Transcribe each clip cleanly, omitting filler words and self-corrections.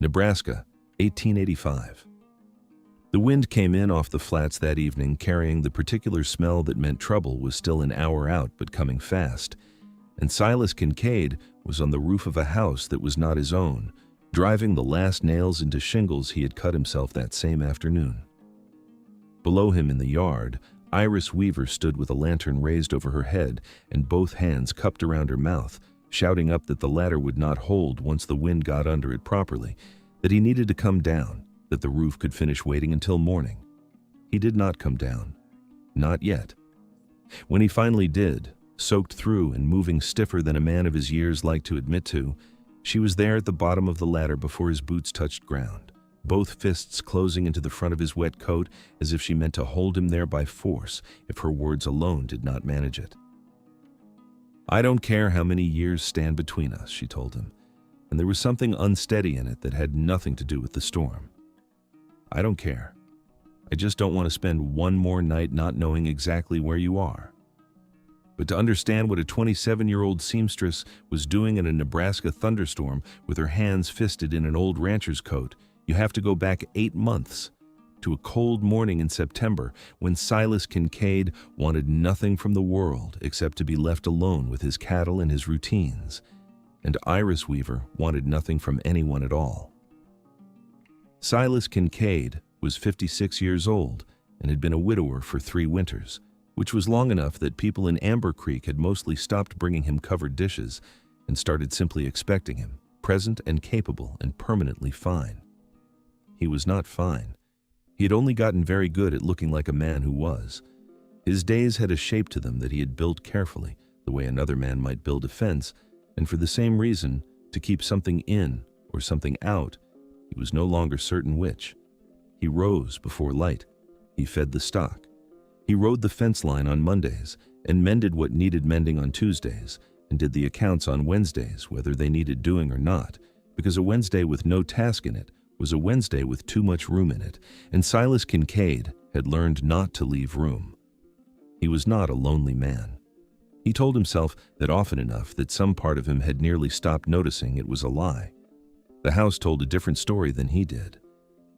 Nebraska, 1885. The wind came in off the flats that evening, carrying the particular smell that meant trouble was still an hour out but coming fast, and Silas Kincaid was on the roof of a house that was not his own, driving the last nails into shingles he had cut himself that same afternoon. Below him in the yard, Iris Weaver stood with a lantern raised over her head and both hands cupped around her mouth, shouting up that the ladder would not hold once the wind got under it properly, that he needed to come down, that the roof could finish waiting until morning. He did not come down. Not yet. When he finally did, soaked through and moving stiffer than a man of his years liked to admit to, she was there at the bottom of the ladder before his boots touched ground, both fists closing into the front of his wet coat as if she meant to hold him there by force if her words alone did not manage it. "I don't care how many years stand between us," she told him, and there was something unsteady in it that had nothing to do with the storm. "I don't care. I just don't want to spend one more night not knowing exactly where you are." But to understand what a 27-year-old seamstress was doing in a Nebraska thunderstorm with her hands fisted in an old rancher's coat, you have to go back 8 months, to a cold morning in September when Silas Kincaid wanted nothing from the world except to be left alone with his cattle and his routines, and Iris Weaver wanted nothing from anyone at all. Silas Kincaid was 56 years old and had been a widower for 3 winters, which was long enough that people in Amber Creek had mostly stopped bringing him covered dishes and started simply expecting him, present and capable and permanently fine. He was not fine. He had only gotten very good at looking like a man who was. His days had a shape to them that he had built carefully, the way another man might build a fence, and for the same reason, to keep something in or something out, he was no longer certain which. He rose before light. He fed the stock. He rode the fence line on Mondays and mended what needed mending on Tuesdays and did the accounts on Wednesdays, whether they needed doing or not, because a Wednesday with no task in it was a Wednesday with too much room in it, and Silas Kincaid had learned not to leave room. He was not a lonely man. He told himself that often enough that some part of him had nearly stopped noticing it was a lie. The house told a different story than he did.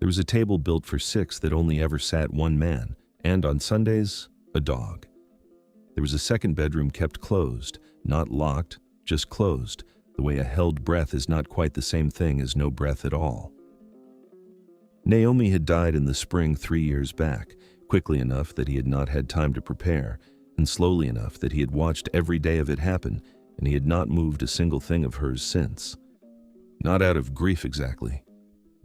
There was a table built for 6 that only ever sat one man, and on Sundays, a dog. There was a second bedroom kept closed, not locked, just closed, the way a held breath is not quite the same thing as no breath at all. Naomi had died in the spring 3 years back, quickly enough that he had not had time to prepare, and slowly enough that he had watched every day of it happen, and he had not moved a single thing of hers since. Not out of grief exactly.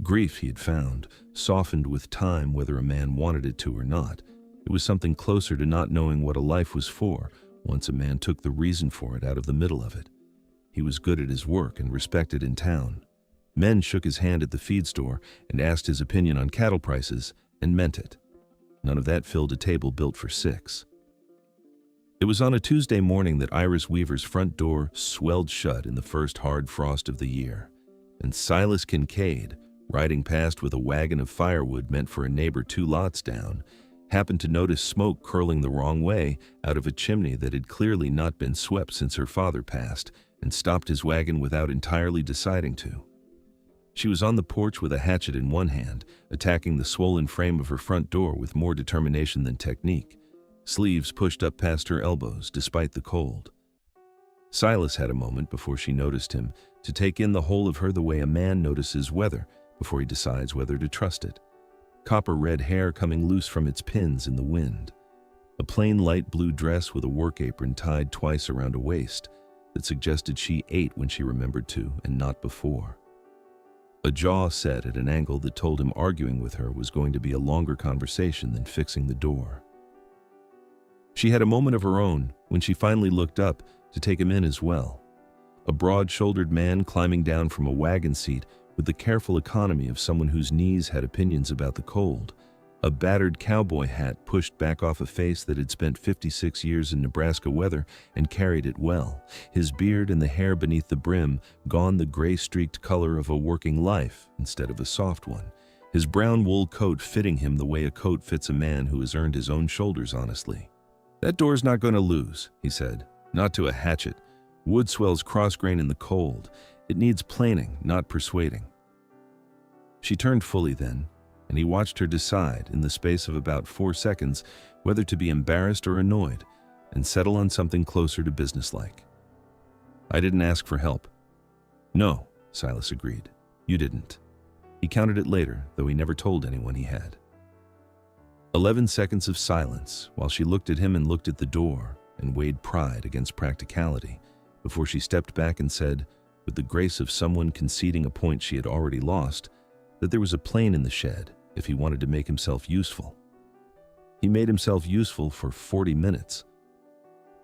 Grief, he had found, softened with time whether a man wanted it to or not. It was something closer to not knowing what a life was for once a man took the reason for it out of the middle of it. He was good at his work and respected in town. Men shook his hand at the feed store and asked his opinion on cattle prices, and meant it. None of that filled a table built for 6. It was on a Tuesday morning that Iris Weaver's front door swelled shut in the first hard frost of the year, and Silas Kincaid, riding past with a wagon of firewood meant for a neighbor 2 lots down, happened to notice smoke curling the wrong way out of a chimney that had clearly not been swept since her father passed, and stopped his wagon without entirely deciding to. She was on the porch with a hatchet in one hand, attacking the swollen frame of her front door with more determination than technique, sleeves pushed up past her elbows despite the cold. Silas had a moment before she noticed him to take in the whole of her the way a man notices weather before he decides whether to trust it. Copper red hair coming loose from its pins in the wind. A plain light blue dress with a work apron tied twice around a waist that suggested she ate when she remembered to and not before. A jaw set at an angle that told him arguing with her was going to be a longer conversation than fixing the door. She had a moment of her own when she finally looked up to take him in as well. A broad-shouldered man climbing down from a wagon seat with the careful economy of someone whose knees had opinions about the cold. A battered cowboy hat pushed back off a face that had spent 56 years in Nebraska weather and carried it well, his beard and the hair beneath the brim gone the gray-streaked color of a working life instead of a soft one, his brown wool coat fitting him the way a coat fits a man who has earned his own shoulders honestly. "That door's not going to lose," he said. "Not to a hatchet. Wood swells cross-grain in the cold. It needs planing, not persuading." She turned fully then, and he watched her decide in the space of about 4 seconds whether to be embarrassed or annoyed and settle on something closer to businesslike. "I didn't ask for help." "No," Silas agreed. "You didn't." He counted it later, though he never told anyone he had. 11 seconds of silence while she looked at him and looked at the door and weighed pride against practicality before she stepped back and said, with the grace of someone conceding a point she had already lost, that there was a plane in the shed if he wanted to make himself useful. He made himself useful for 40 minutes.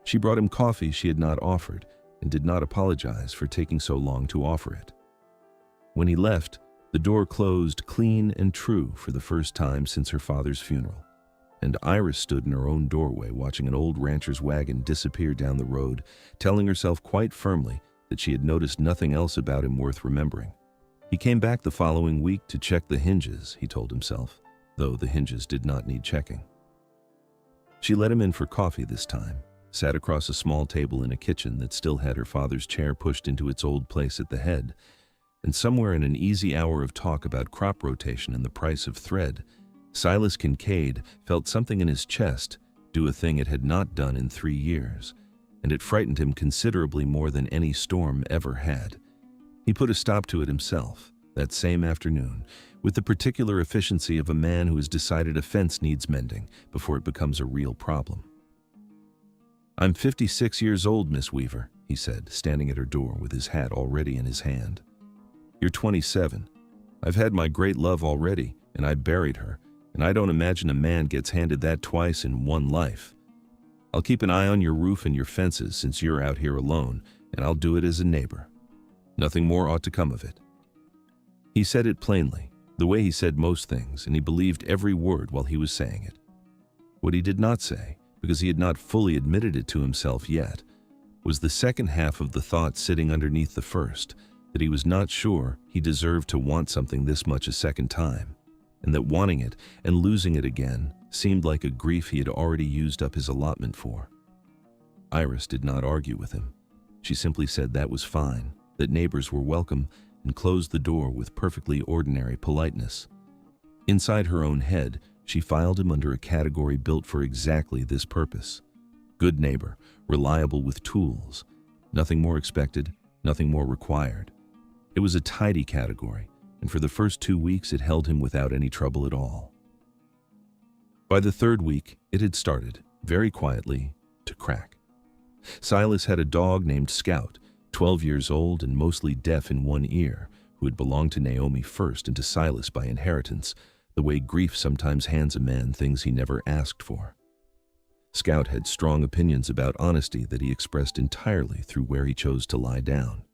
She brought him coffee she had not offered and did not apologize for taking so long to offer it. When he left, the door closed clean and true for the first time since her father's funeral, and Iris stood in her own doorway watching an old rancher's wagon disappear down the road, telling herself quite firmly that she had noticed nothing else about him worth remembering. He came back the following week to check the hinges, he told himself, though the hinges did not need checking. She let him in for coffee this time, sat across a small table in a kitchen that still had her father's chair pushed into its old place at the head, and somewhere in an easy hour of talk about crop rotation and the price of thread, Silas Kincaid felt something in his chest do a thing it had not done in 3 years, and it frightened him considerably more than any storm ever had. He put a stop to it himself, that same afternoon, with the particular efficiency of a man who has decided a fence needs mending before it becomes a real problem. "I'm 56 years old, Miss Weaver," he said, standing at her door with his hat already in his hand. "You're 27. I've had my great love already, and I buried her, and I don't imagine a man gets handed that twice in one life. I'll keep an eye on your roof and your fences since you're out here alone, and I'll do it as a neighbor. Nothing more ought to come of it." He said it plainly, the way he said most things, and he believed every word while he was saying it. What he did not say, because he had not fully admitted it to himself yet, was the second half of the thought sitting underneath the first, that he was not sure he deserved to want something this much a second time, and that wanting it and losing it again seemed like a grief he had already used up his allotment for. Iris did not argue with him. She simply said that was fine, that neighbors were welcome, and closed the door with perfectly ordinary politeness. Inside her own head, she filed him under a category built for exactly this purpose. Good neighbor, reliable with tools. Nothing more expected, nothing more required. It was a tidy category, and for the first 2 weeks it held him without any trouble at all. By the 3rd week, it had started, very quietly, to crack. Silas had a dog named Scout, 12 years old and mostly deaf in one ear, who had belonged to Naomi first and to Silas by inheritance, the way grief sometimes hands a man things he never asked for. Scout had strong opinions about honesty that he expressed entirely through where he chose to lie down.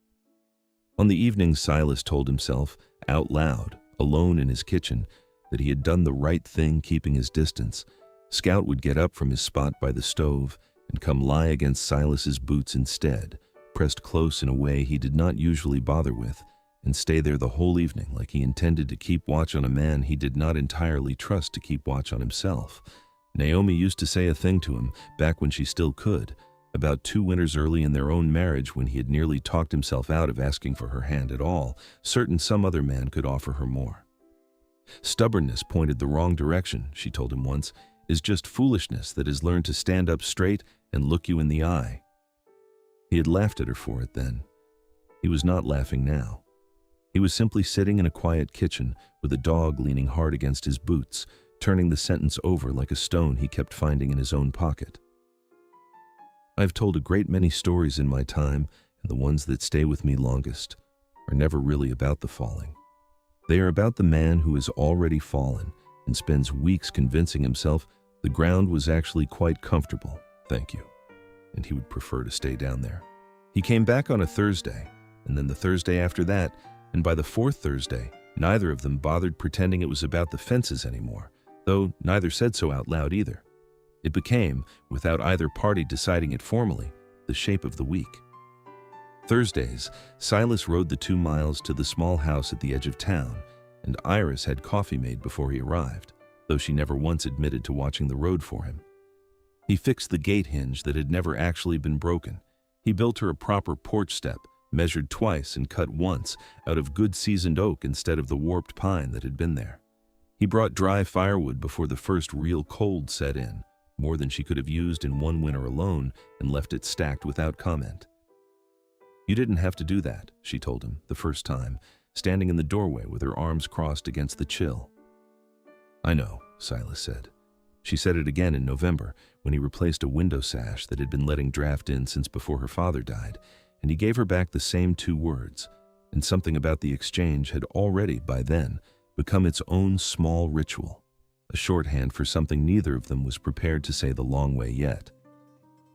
On the evening, Silas told himself, out loud, alone in his kitchen, that he had done the right thing keeping his distance. Scout would get up from his spot by the stove and come lie against Silas's boots instead, pressed close in a way he did not usually bother with, and stay there the whole evening like he intended to keep watch on a man he did not entirely trust to keep watch on himself. Naomi used to say a thing to him, back when she still could, about 2 winters early in their own marriage when he had nearly talked himself out of asking for her hand at all, certain some other man could offer her more. "Stubbornness pointed the wrong direction," she told him once, "is just foolishness that has learned to stand up straight and look you in the eye." He had laughed at her for it then. He was not laughing now. He was simply sitting in a quiet kitchen with a dog leaning hard against his boots, turning the sentence over like a stone he kept finding in his own pocket. "I've told a great many stories in my time, and the ones that stay with me longest are never really about the falling. They are about the man who has already fallen and spends weeks convincing himself the ground was actually quite comfortable, thank you, and he would prefer to stay down there. He came back on a Thursday, and then the Thursday after that, and by the 4th Thursday, neither of them bothered pretending it was about the fences anymore, though neither said so out loud either. It became, without either party deciding it formally, the shape of the week. Thursdays, Silas rode the 2 miles to the small house at the edge of town, and Iris had coffee made before he arrived, though she never once admitted to watching the road for him. He fixed the gate hinge that had never actually been broken. He built her a proper porch step, measured twice and cut once out of good seasoned oak instead of the warped pine that had been there. He brought dry firewood before the first real cold set in, more than she could have used in one winter alone, and left it stacked without comment. "You didn't have to do that," she told him the first time, standing in the doorway with her arms crossed against the chill. "I know," Silas said. She said it again in November, when he replaced a window sash that had been letting draft in since before her father died, and he gave her back the same 2 words, and something about the exchange had already, by then, become its own small ritual, a shorthand for something neither of them was prepared to say the long way yet.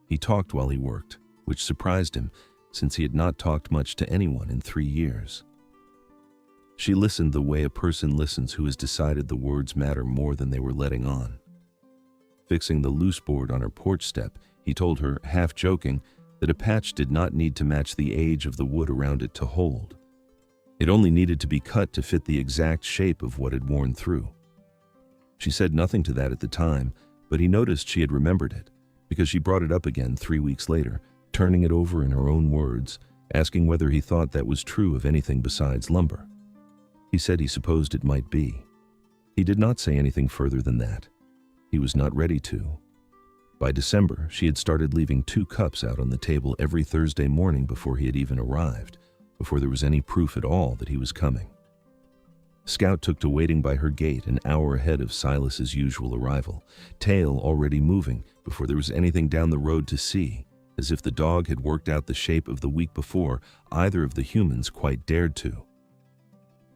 He talked while he worked, which surprised him, since he had not talked much to anyone in 3 years. She listened the way a person listens who has decided the words matter more than they were letting on. Fixing the loose board on her porch step, he told her, half joking, that a patch did not need to match the age of the wood around it to hold. It only needed to be cut to fit the exact shape of what had worn through. She said nothing to that at the time, but he noticed she had remembered it, because she brought it up again 3 weeks later, turning it over in her own words, asking whether he thought that was true of anything besides lumber. He said he supposed it might be. He did not say anything further than that. He was not ready to. By December, she had started leaving 2 cups out on the table every Thursday morning before he had even arrived, before there was any proof at all that he was coming. Scout took to waiting by her gate an hour ahead of Silas's usual arrival, tail already moving before there was anything down the road to see, as if the dog had worked out the shape of the week before either of the humans quite dared to.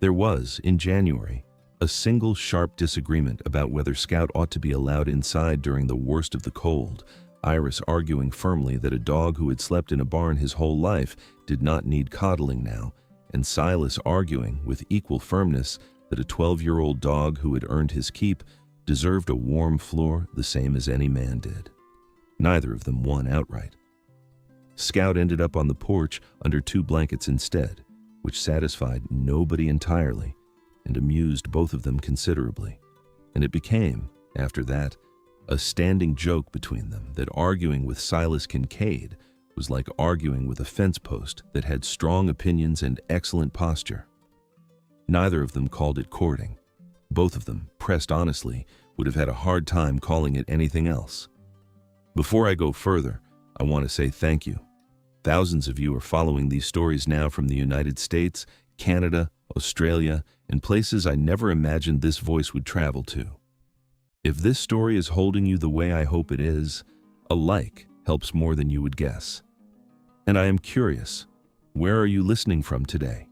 There was, in January, a single sharp disagreement about whether Scout ought to be allowed inside during the worst of the cold, Iris arguing firmly that a dog who had slept in a barn his whole life did not need coddling now, and Silas arguing with equal firmness that a 12-year-old dog who had earned his keep deserved a warm floor the same as any man did. Neither of them won outright. Scout ended up on the porch under 2 blankets instead, which satisfied nobody entirely and amused both of them considerably, and it became, after that, a standing joke between them that arguing with Silas Kincaid was like arguing with a fence post that had strong opinions and excellent posture. Neither of them called it courting. Both of them, pressed honestly, would have had a hard time calling it anything else. Before I go further, I want to say thank you. Thousands of you are following these stories now from the United States, Canada, Australia, and places I never imagined this voice would travel to. If this story is holding you the way I hope it is, a like helps more than you would guess. And I am curious, where are you listening from today?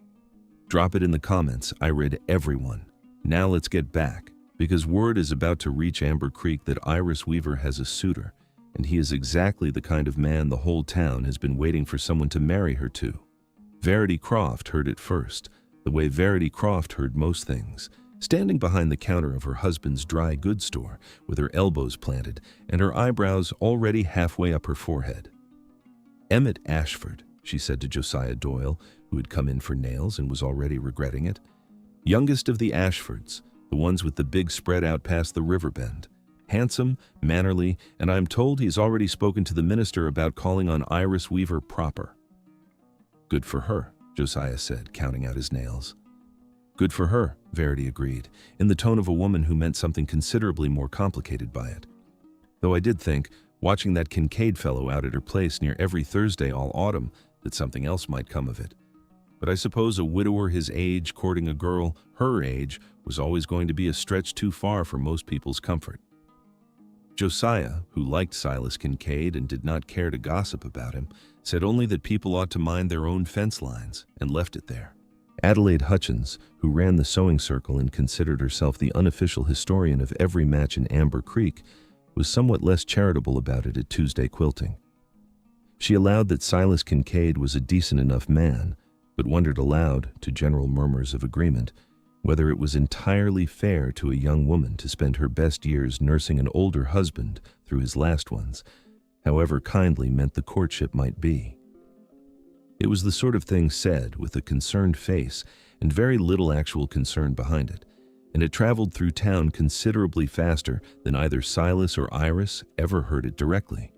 Drop it in the comments. I read everyone. Now let's get back, because word is about to reach Amber Creek that Iris Weaver has a suitor, and he is exactly the kind of man the whole town has been waiting for someone to marry her to. Verity Croft heard it first, the way Verity Croft heard most things, standing behind the counter of her husband's dry goods store with her elbows planted and her eyebrows already halfway up her forehead. "Emmett Ashford," she said to Josiah Doyle, who had come in for nails and was already regretting it. "Youngest of the Ashfords, the ones with the big spread out past the river bend. Handsome, mannerly, and I'm told he's already spoken to the minister about calling on Iris Weaver proper." "Good for her," Josiah said, counting out his nails. "Good for her," Verity agreed, in the tone of a woman who meant something considerably more complicated by it. "Though I did think, watching that Kincaid fellow out at her place near every Thursday all autumn, that something else might come of it. But I suppose a widower his age courting a girl her age was always going to be a stretch too far for most people's comfort." Josiah, who liked Silas Kincaid and did not care to gossip about him, said only that people ought to mind their own fence lines, and left it there. Adelaide Hutchins, who ran the sewing circle and considered herself the unofficial historian of every match in Amber Creek, was somewhat less charitable about it at Tuesday Quilting. She allowed that Silas Kincaid was a decent enough man, but wondered aloud, to general murmurs of agreement, whether it was entirely fair to a young woman to spend her best years nursing an older husband through his last ones, however kindly meant the courtship might be. It was the sort of thing said with a concerned face and very little actual concern behind it, and it traveled through town considerably faster than either Silas or Iris ever heard it directly.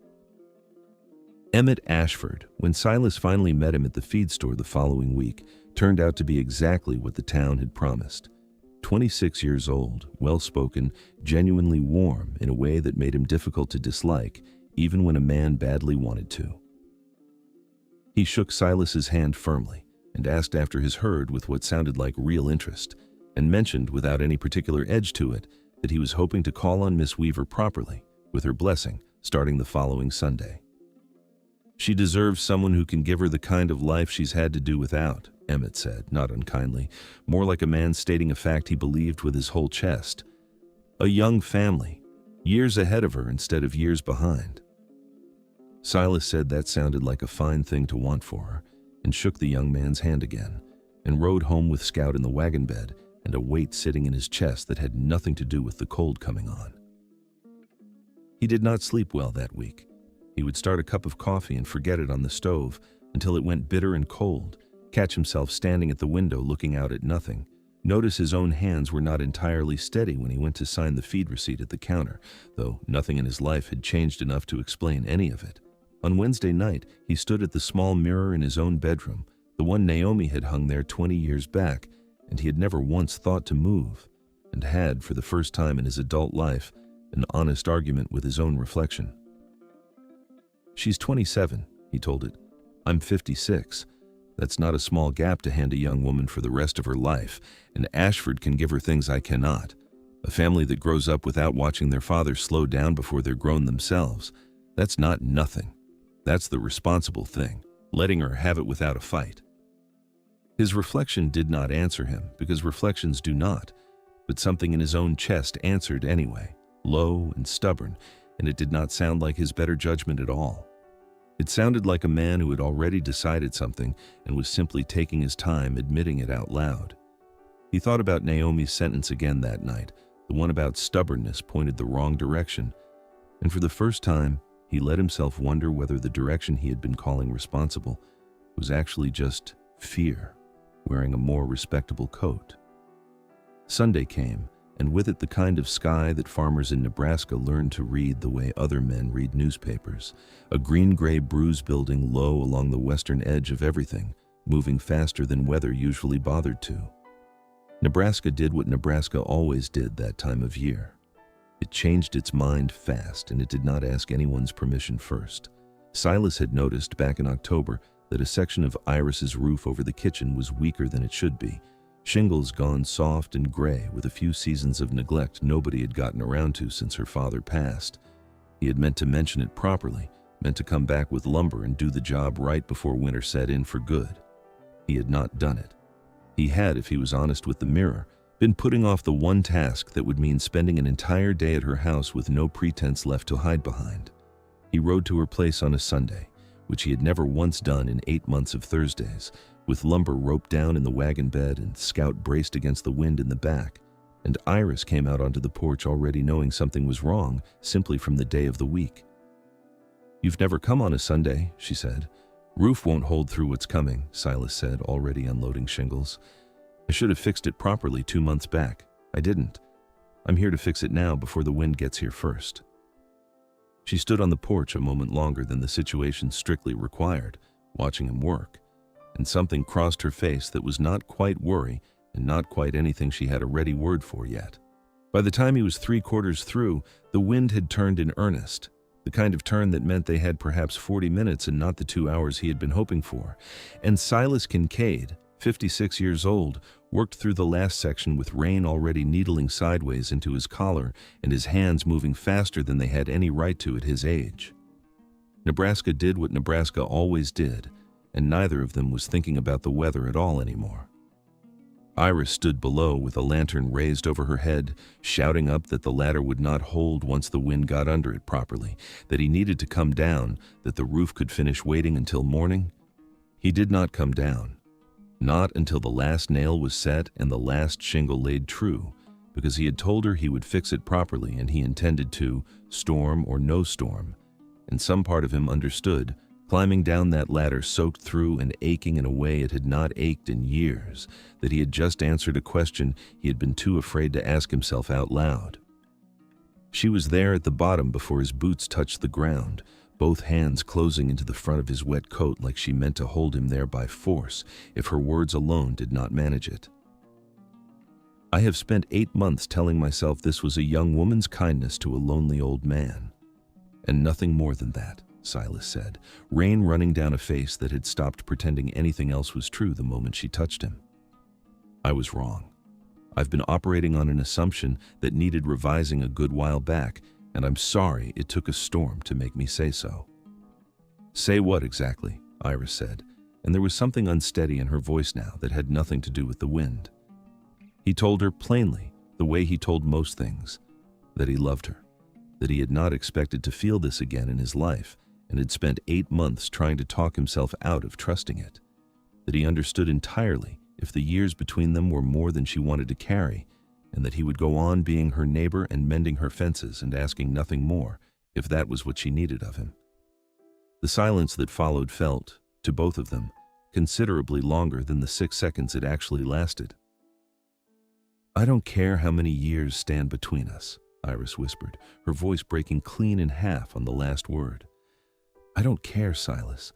Emmett Ashford, when Silas finally met him at the feed store the following week, turned out to be exactly what the town had promised. 26 years old, well-spoken, genuinely warm in a way that made him difficult to dislike, even when a man badly wanted to. He shook Silas's hand firmly and asked after his herd with what sounded like real interest, and mentioned without any particular edge to it that he was hoping to call on Miss Weaver properly, with her blessing, starting the following Sunday. "She deserves someone who can give her the kind of life she's had to do without," Emmett said, not unkindly, more like a man stating a fact he believed with his whole chest. "A young family, years ahead of her instead of years behind." Silas said that sounded like a fine thing to want for her, and shook the young man's hand again, and rode home with Scout in the wagon bed and a weight sitting in his chest that had nothing to do with the cold coming on. He did not sleep well that week. He would start a cup of coffee and forget it on the stove until it went bitter and cold, catch himself standing at the window looking out at nothing, notice his own hands were not entirely steady when he went to sign the feed receipt at the counter, though nothing in his life had changed enough to explain any of it. On Wednesday night, he stood at the small mirror in his own bedroom, the one Naomi had hung there 20 years back, and he had never once thought to move, and had, for the first time in his adult life, an honest argument with his own reflection. "She's 27, he told it. "I'm 56. That's not a small gap to hand a young woman for the rest of her life, and Ashford can give her things I cannot. A family that grows up without watching their father slow down before they're grown themselves, that's not nothing. That's the responsible thing, letting her have it without a fight." His reflection did not answer him, because reflections do not, but something in his own chest answered anyway, low and stubborn, and it did not sound like his better judgment at all. It sounded like a man who had already decided something and was simply taking his time admitting it out loud. He thought about Naomi's sentence again that night. The one about stubbornness pointed the wrong direction, and for the first time, he let himself wonder whether the direction he had been calling responsible was actually just fear, wearing a more respectable coat. Sunday came, and with it the kind of sky that farmers in Nebraska learned to read the way other men read newspapers, a green-gray bruise building low along the western edge of everything, moving faster than weather usually bothered to. Nebraska did what Nebraska always did that time of year. It changed its mind fast, and it did not ask anyone's permission first. Silas had noticed back in October that a section of Iris's roof over the kitchen was weaker than it should be, shingles gone soft and gray with a few seasons of neglect nobody had gotten around to since her father passed. He had meant to mention it properly, meant to come back with lumber and do the job right before winter set in for good. He had not done it. He had, if he was honest with the mirror, been putting off the one task that would mean spending an entire day at her house with no pretense left to hide behind. He rode to her place on a Sunday, which he had never once done in 8 months of Thursdays, with lumber roped down in the wagon bed and Scout braced against the wind in the back, and Iris came out onto the porch already knowing something was wrong simply from the day of the week. "You've never come on a Sunday," she said. "Roof won't hold through what's coming," Silas said, already unloading shingles. "I should have fixed it properly 2 months back. I didn't. I'm here to fix it now before the wind gets here first." She stood on the porch a moment longer than the situation strictly required, watching him work, and something crossed her face that was not quite worry and not quite anything she had a ready word for yet. By the time he was 3/4 through, the wind had turned in earnest, the kind of turn that meant they had perhaps 40 minutes and not the 2 hours he had been hoping for, and Silas Kincaid, 56 years old, worked through the last section with rain already needling sideways into his collar and his hands moving faster than they had any right to at his age. Nebraska did what Nebraska always did, and neither of them was thinking about the weather at all anymore. Iris stood below with a lantern raised over her head, shouting up that the ladder would not hold once the wind got under it properly, that he needed to come down, that the roof could finish waiting until morning. He did not come down. Not until the last nail was set and the last shingle laid true, because he had told her he would fix it properly and he intended to, storm or no storm. And some part of him understood, climbing down that ladder soaked through and aching in a way it had not ached in years, that he had just answered a question he had been too afraid to ask himself out loud. She was there at the bottom before his boots touched the ground, both hands closing into the front of his wet coat like she meant to hold him there by force if her words alone did not manage it. "I have spent 8 months telling myself this was a young woman's kindness to a lonely old man. And nothing more than that," Silas said, rain running down a face that had stopped pretending anything else was true the moment she touched him. "I was wrong. I've been operating on an assumption that needed revising a good while back, and I'm sorry it took a storm to make me say so." "Say what exactly?" Iris said, and there was something unsteady in her voice now that had nothing to do with the wind. He told her plainly, the way he told most things, that he loved her, that he had not expected to feel this again in his life and had spent 8 months trying to talk himself out of trusting it, that he understood entirely if the years between them were more than she wanted to carry, and that he would go on being her neighbor and mending her fences and asking nothing more if that was what she needed of him. The silence that followed felt, to both of them, considerably longer than the 6 seconds it actually lasted. "I don't care how many years stand between us," Iris whispered, her voice breaking clean in half on the last word. "I don't care, Silas.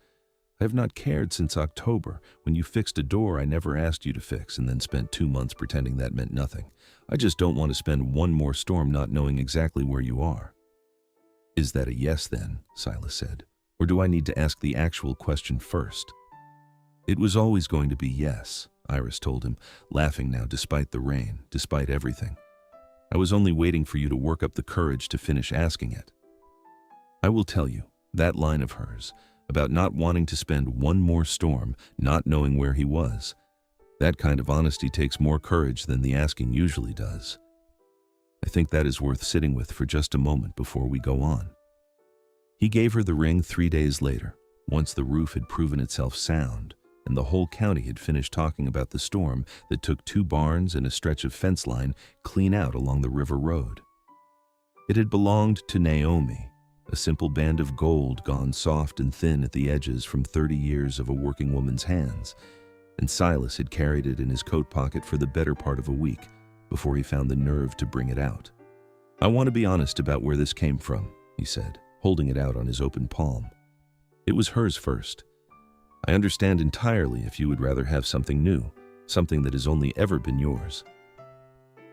I have not cared since October, when you fixed a door I never asked you to fix and then spent 2 months pretending that meant nothing. I just don't want to spend one more storm not knowing exactly where you are." "Is that a yes then?" Silas said. "Or do I need to ask the actual question first?" "It was always going to be yes," Iris told him, laughing now despite the rain, despite everything. "I was only waiting for you to work up the courage to finish asking it." I will tell you, that line of hers, about not wanting to spend one more storm, not knowing where he was, that kind of honesty takes more courage than the asking usually does. I think that is worth sitting with for just a moment before we go on. He gave her the ring 3 days later, once the roof had proven itself sound, and the whole county had finished talking about the storm that took 2 barns and a stretch of fence line clean out along the river road. It had belonged to Naomi, a simple band of gold gone soft and thin at the edges from 30 years of a working woman's hands, and Silas had carried it in his coat pocket for the better part of a week before he found the nerve to bring it out. "I want to be honest about where this came from," he said, holding it out on his open palm. "It was hers first. I understand entirely if you would rather have something new, something that has only ever been yours."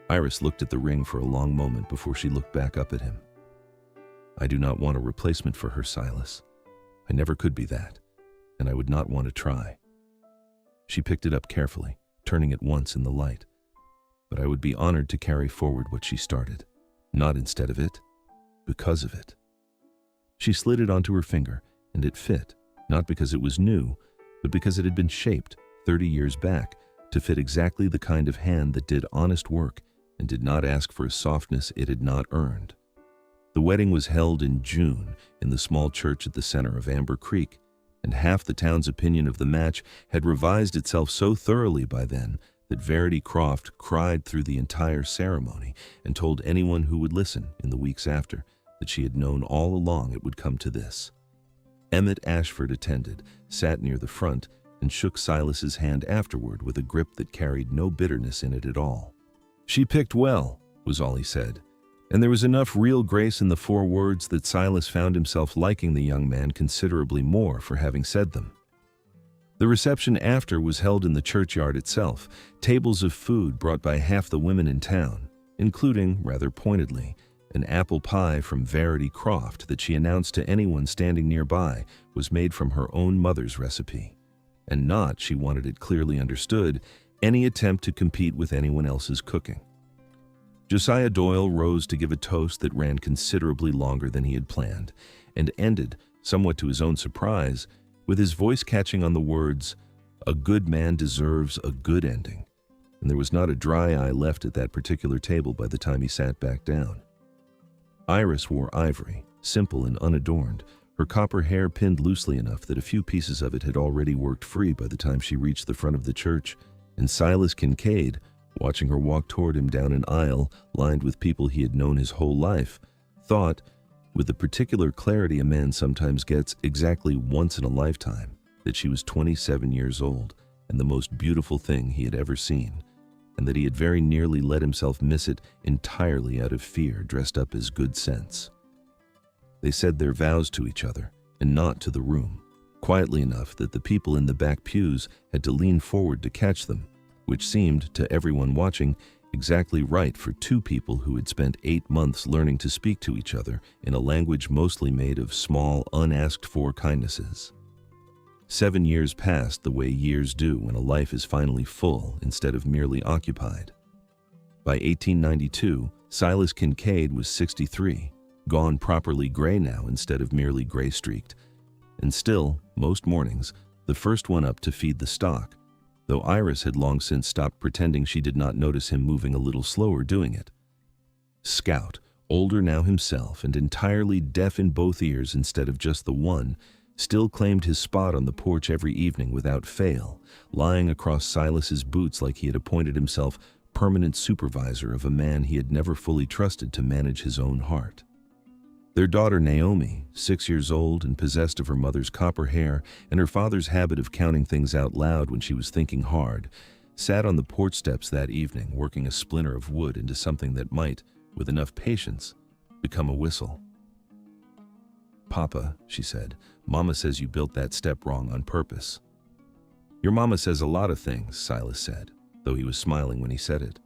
Iris looked at the ring for a long moment before she looked back up at him. "I do not want a replacement for her, Silas. I never could be that, and I would not want to try." She picked it up carefully, turning it once in the light. "But I would be honored to carry forward what she started, not instead of it, because of it." She slid it onto her finger, and it fit, not because it was new, but because it had been shaped 30 years back to fit exactly the kind of hand that did honest work and did not ask for a softness it had not earned. The wedding was held in June in the small church at the center of Amber Creek, and half the town's opinion of the match had revised itself so thoroughly by then that Verity Croft cried through the entire ceremony and told anyone who would listen in the weeks after that she had known all along it would come to this. Emmett Ashford attended, sat near the front, and shook Silas's hand afterward with a grip that carried no bitterness in it at all. "She picked well," was all he said, and there was enough real grace in the 4 words that Silas found himself liking the young man considerably more for having said them. The reception after was held in the churchyard itself, tables of food brought by half the women in town, including, rather pointedly, an apple pie from Verity Croft that she announced to anyone standing nearby was made from her own mother's recipe, and not, she wanted it clearly understood, any attempt to compete with anyone else's cooking. Josiah Doyle rose to give a toast that ran considerably longer than he had planned, and ended, somewhat to his own surprise, with his voice catching on the words, "A good man deserves a good ending," and there was not a dry eye left at that particular table by the time he sat back down. Iris wore ivory, simple and unadorned, her copper hair pinned loosely enough that a few pieces of it had already worked free by the time she reached the front of the church, and Silas Kincaid, watching her walk toward him down an aisle lined with people he had known his whole life, thought, with the particular clarity a man sometimes gets exactly once in a lifetime, that she was 27 years old and the most beautiful thing he had ever seen, and that he had very nearly let himself miss it entirely out of fear dressed up as good sense. They said their vows to each other, and not to the room, quietly enough that the people in the back pews had to lean forward to catch them, which seemed, to everyone watching, exactly right for two people who had spent 8 months learning to speak to each other in a language mostly made of small, unasked-for kindnesses. 7 years passed the way years do when a life is finally full instead of merely occupied. By 1892, Silas Kincaid was 63, gone properly gray now instead of merely gray-streaked, and still, most mornings, the first one up to feed the stock, though Iris had long since stopped pretending she did not notice him moving a little slower doing it. Scout, older now himself and entirely deaf in both ears instead of just the one, still claimed his spot on the porch every evening without fail, lying across Silas's boots like he had appointed himself permanent supervisor of a man he had never fully trusted to manage his own heart. Their daughter Naomi, 6 years old and possessed of her mother's copper hair and her father's habit of counting things out loud when she was thinking hard, sat on the porch steps that evening working a splinter of wood into something that might, with enough patience, become a whistle. "Papa," she said, "Mama says you built that step wrong on purpose." "Your mama says a lot of things," Silas said, though he was smiling when he said it.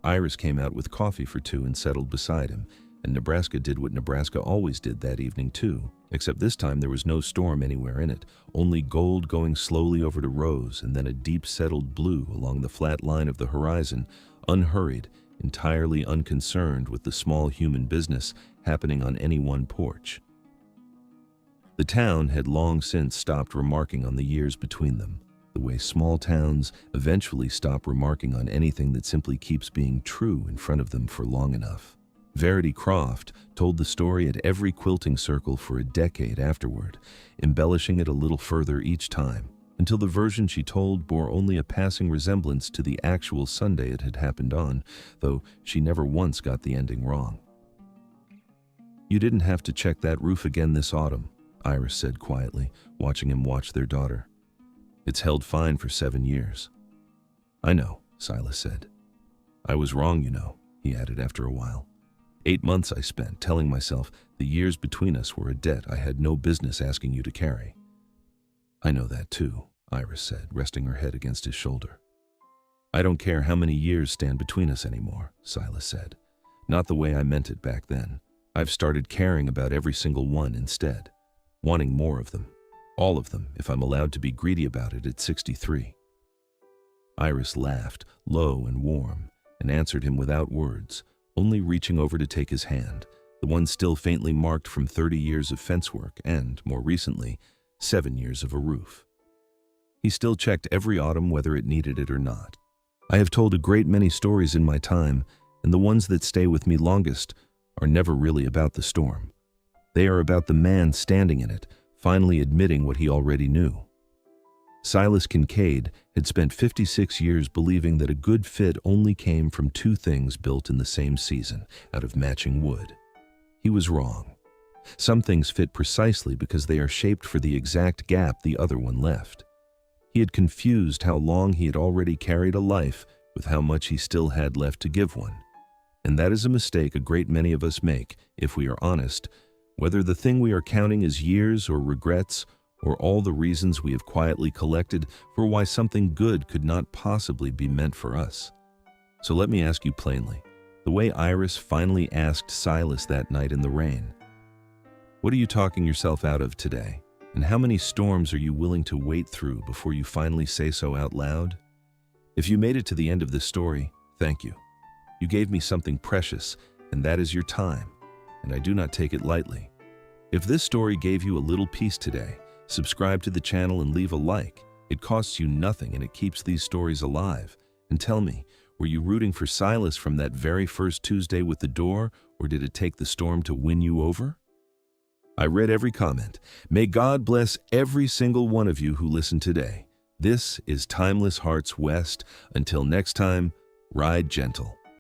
Iris came out with coffee for two and settled beside him, and Nebraska did what Nebraska always did that evening too, except this time there was no storm anywhere in it, only gold going slowly over to rose and then a deep settled blue along the flat line of the horizon, unhurried, entirely unconcerned with the small human business happening on any one porch. The town had long since stopped remarking on the years between them, the way small towns eventually stop remarking on anything that simply keeps being true in front of them for long enough. Verity Croft told the story at every quilting circle for a decade afterward, embellishing it a little further each time, until the version she told bore only a passing resemblance to the actual Sunday it had happened on, though she never once got the ending wrong. "You didn't have to check that roof again this autumn," Iris said quietly, watching him watch their daughter. "It's held fine for 7 years." "I know," Silas said. "I was wrong, you know," he added after a while. 8 months I spent telling myself the years between us were a debt I had no business asking you to carry." "I know that too," Iris said, resting her head against his shoulder. "I don't care how many years stand between us anymore," Silas said. "Not the way I meant it back then. I've started caring about every single one instead, wanting more of them, all of them, if I'm allowed to be greedy about it at 63. Iris laughed, low and warm, and answered him without words, only reaching over to take his hand, the one still faintly marked from 30 years of fence work and, more recently, 7 years of a roof. He still checked every autumn whether it needed it or not. "I have told a great many stories in my time, and the ones that stay with me longest are never really about the storm. They are about the man standing in it, finally admitting what he already knew." Silas Kincaid had spent 56 years believing that a good fit only came from two things built in the same season, out of matching wood. He was wrong. Some things fit precisely because they are shaped for the exact gap the other one left. He had confused how long he had already carried a life with how much he still had left to give one. And that is a mistake a great many of us make, if we are honest, whether the thing we are counting is years or regrets, or all the reasons we have quietly collected for why something good could not possibly be meant for us. So let me ask you plainly, the way Iris finally asked Silas that night in the rain, what are you talking yourself out of today? And how many storms are you willing to wait through before you finally say so out loud? If you made it to the end of this story, thank you. You gave me something precious, and that is your time, and I do not take it lightly. If this story gave you a little peace today, subscribe to the channel and leave a like. It costs you nothing and it keeps these stories alive. And tell me, were you rooting for Silas from that very first Tuesday with the door, or did it take the storm to win you over? I read every comment. May God bless every single one of you who listened today. This is Timeless Hearts West. Until next time, ride gentle.